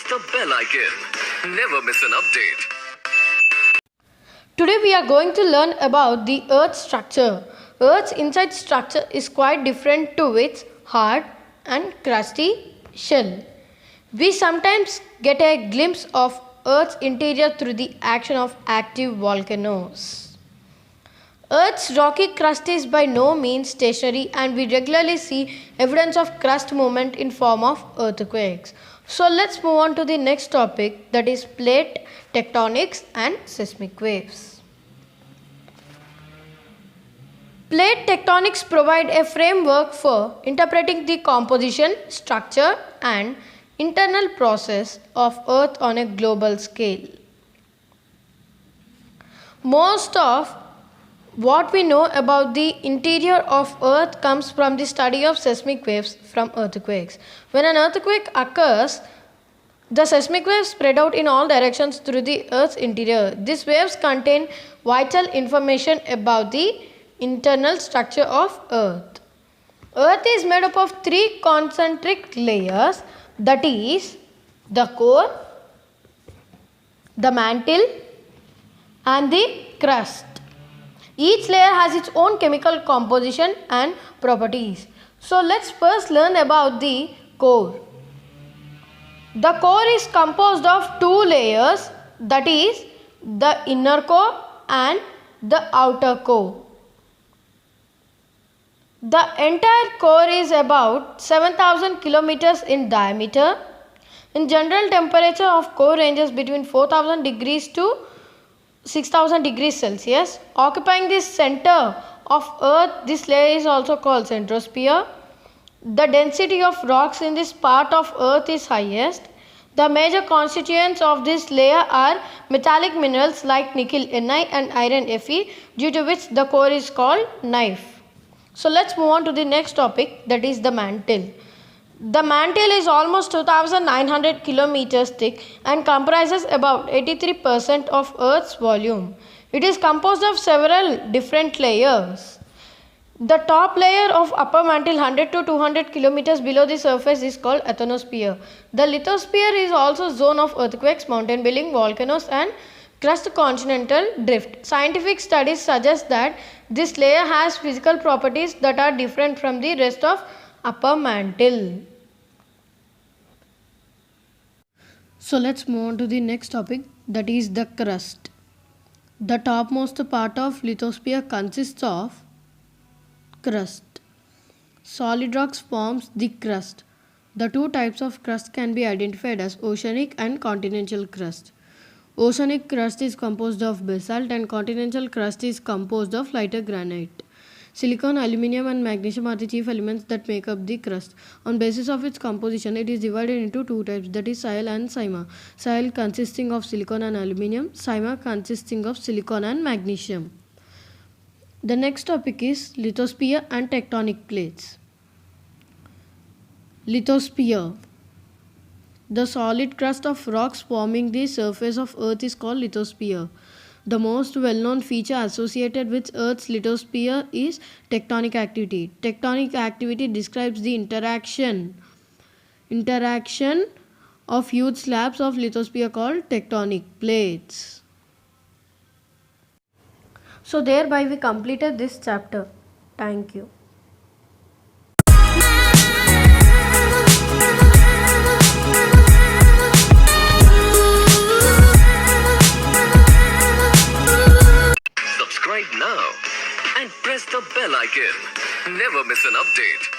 the bell icon. Never miss an update. Today we are going to learn about the Earth's structure. Earth's inside structure is quite different to its hard and crusty shell. We sometimes get a glimpse of Earth's interior through the action of active volcanoes. Earth's rocky crust is by no means stationary, and we regularly see evidence of crust movement in form of earthquakes. So let's move on to the next topic, that is plate tectonics and seismic waves. Plate tectonics provide a framework for interpreting the composition, structure and internal process of Earth on a global scale. Most of what we know about the interior of Earth comes from the study of seismic waves from earthquakes. When an earthquake occurs, the seismic waves spread out in all directions through the Earth's interior. These waves contain vital information about the internal structure of Earth. Earth is made up of three concentric layers, that is the core, the mantle and the crust. Each layer has its own chemical composition and properties. So let's first learn about the core. The core is composed of two layers, that is the inner core and the outer core. The entire core is about 7,000 kilometers in diameter. In general, temperature of core ranges between 4,000 degrees to 6,000 degrees Celsius. Occupying the center of Earth, this layer is also called centrosphere. The density of rocks in this part of Earth is highest. The major constituents of this layer are metallic minerals like nickel Ni and iron Fe, due to which the core is called knife. So let's move on to the next topic, that is the mantle. The mantle is almost 2,900 kilometers thick and comprises about 83% of Earth's volume. It is composed of several different layers. The top layer of upper mantle 100 to 200 kilometers below the surface is called asthenosphere. The lithosphere is also zone of earthquakes, mountain building, volcanoes and crust continental drift. Scientific studies suggest that this layer has physical properties that are different from the rest of upper mantle. So let's move on to the next topic, that is the crust. The topmost part of lithosphere consists of crust. Solid rocks forms the crust. The two types of crust can be identified as oceanic and continental crust. Oceanic crust is composed of basalt and continental crust is composed of lighter granite. Silicon, aluminium and magnesium are the chief elements that make up the crust. On basis of its composition, it is divided into two types, that is sial and sima. Sial consisting of silicon and aluminium, sima consisting of silicon and magnesium. The next topic is lithosphere and tectonic plates. Lithosphere. The solid crust of rocks forming the surface of Earth is called lithosphere. The most well-known feature associated with Earth's lithosphere is tectonic activity. Tectonic activity describes the interaction of huge slabs of lithosphere called tectonic plates. So thereby we completed this chapter. Thank you. Subscribe now and press the bell icon. Never miss an update.